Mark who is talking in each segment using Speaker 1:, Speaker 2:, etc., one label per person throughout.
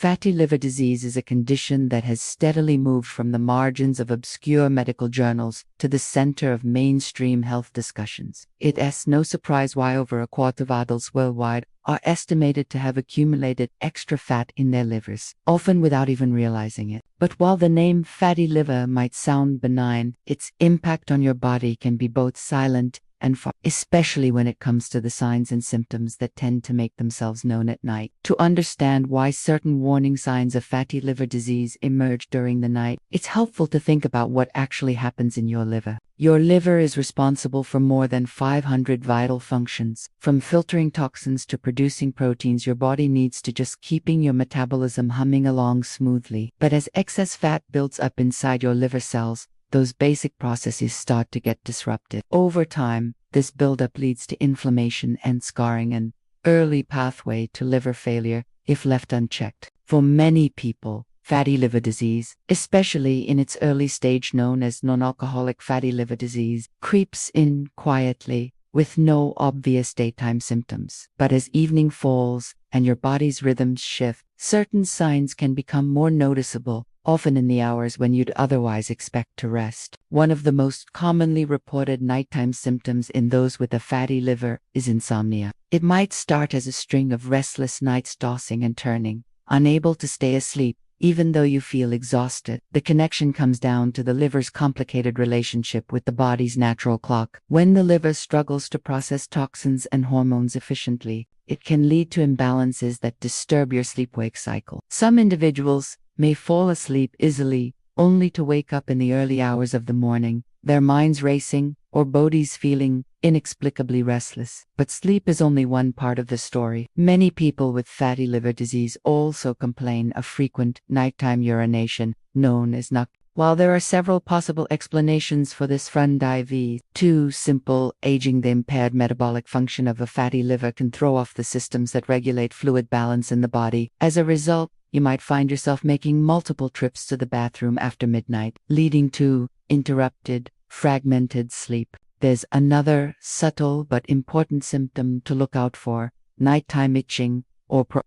Speaker 1: Fatty liver disease is a condition that has steadily moved from the margins of obscure medical journals to the center of mainstream health discussions. It's no surprise why over a quarter of adults worldwide are estimated to have accumulated extra fat in their livers, often without even realizing it. But while the name fatty liver might sound benign, its impact on your body can be both silent and especially when it comes to the signs and symptoms that tend to make themselves known at night. To understand why certain warning signs of fatty liver disease emerge during the night, it's helpful to think about what actually happens in your liver. Your liver is responsible for more than 500 vital functions. From filtering toxins to producing proteins, your body needs to just keeping your metabolism humming along smoothly. But as excess fat builds up inside your liver cells, those basic processes start to get disrupted. Over time, this buildup leads to inflammation and scarring, an early pathway to liver failure if left unchecked. For many people, fatty liver disease, especially in its early stage known as non-alcoholic fatty liver disease, creeps in quietly with no obvious daytime symptoms. But as evening falls and your body's rhythms shift, certain signs can become more noticeable, often in the hours when you'd otherwise expect to rest. One of the most commonly reported nighttime symptoms in those with a fatty liver is insomnia. It might start as a string of restless nights tossing and turning, unable to stay asleep, even though you feel exhausted. The connection comes down to the liver's complicated relationship with the body's natural clock. When the liver struggles to process toxins and hormones efficiently, it can lead to imbalances that disturb your sleep-wake cycle. Some individuals may fall asleep easily, only to wake up in the early hours of the morning, their minds racing or bodies feeling inexplicably restless. But sleep is only one part of the story. Many people with fatty liver disease also complain of frequent nighttime urination, known as nocturnal. While there are several possible explanations for this front IV, two simple: aging. The impaired metabolic function of a fatty liver can throw off the systems that regulate fluid balance in the body. As a result, you might find yourself making multiple trips to the bathroom after midnight, leading to interrupted, fragmented sleep. There's another subtle but important symptom to look out for: nighttime itching,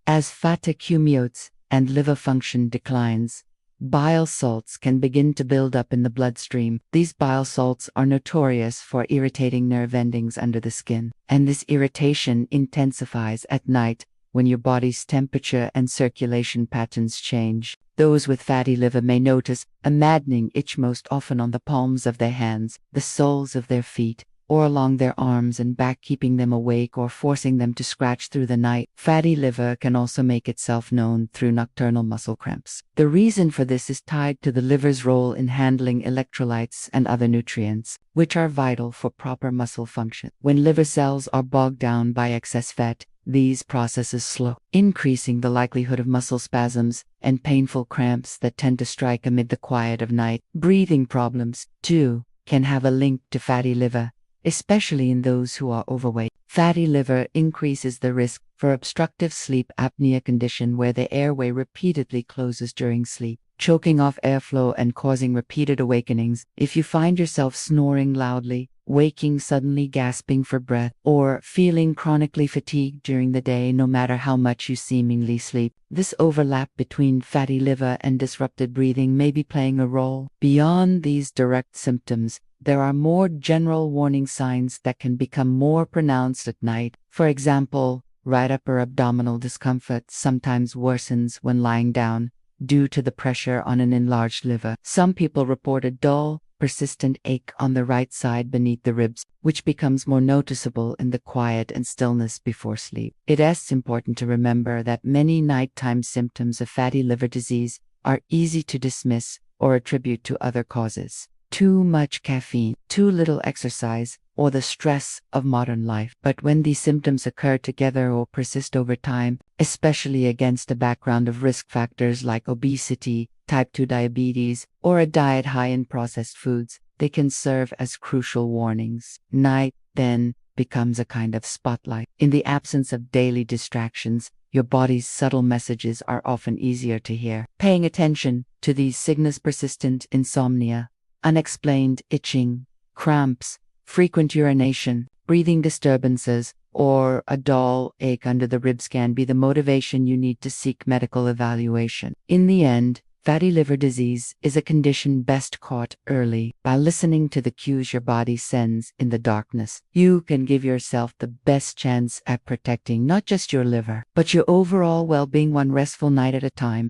Speaker 1: as fat accumulates and liver function declines. Bile salts can begin to build up in the bloodstream. These bile salts are notorious for irritating nerve endings under the skin, and this irritation intensifies at night when your body's temperature and circulation patterns change. Those with fatty liver may notice a maddening itch, most often on the palms of their hands, the soles of their feet, or along their arms and back, keeping them awake or forcing them to scratch through the night. Fatty liver can also make itself known through nocturnal muscle cramps. The reason for this is tied to the liver's role in handling electrolytes and other nutrients, which are vital for proper muscle function. When liver cells are bogged down by excess fat, these processes slow, increasing the likelihood of muscle spasms and painful cramps that tend to strike amid the quiet of night. Breathing problems, too, can have a link to fatty liver, especially in those who are overweight. Fatty liver increases the risk for obstructive sleep apnea, condition where the airway repeatedly closes during sleep, choking off airflow and causing repeated awakenings. If you find yourself snoring loudly, waking suddenly, gasping for breath, or feeling chronically fatigued during the day no matter how much you seemingly sleep, this overlap between fatty liver and disrupted breathing may be playing a role. Beyond these direct symptoms, there are more general warning signs that can become more pronounced at night. For example, right upper abdominal discomfort sometimes worsens when lying down due to the pressure on an enlarged liver. Some people report a dull, persistent ache on the right side beneath the ribs, which becomes more noticeable in the quiet and stillness before sleep. It's important to remember that many nighttime symptoms of fatty liver disease are easy to dismiss or attribute to other causes: too much caffeine, too little exercise, or the stress of modern life. But when these symptoms occur together or persist over time, especially against a background of risk factors like obesity, type 2 diabetes, or a diet high in processed foods, they can serve as crucial warnings. Night, then, becomes a kind of spotlight. In the absence of daily distractions, your body's subtle messages are often easier to hear. Paying attention to these signals: persistent insomnia, unexplained itching, cramps, frequent urination, breathing disturbances, or a dull ache under the ribs can be the motivation you need to seek medical evaluation. In the end, fatty liver disease is a condition best caught early. By listening to the cues your body sends in the darkness, you can give yourself the best chance at protecting not just your liver, but your overall well-being, one restful night at a time.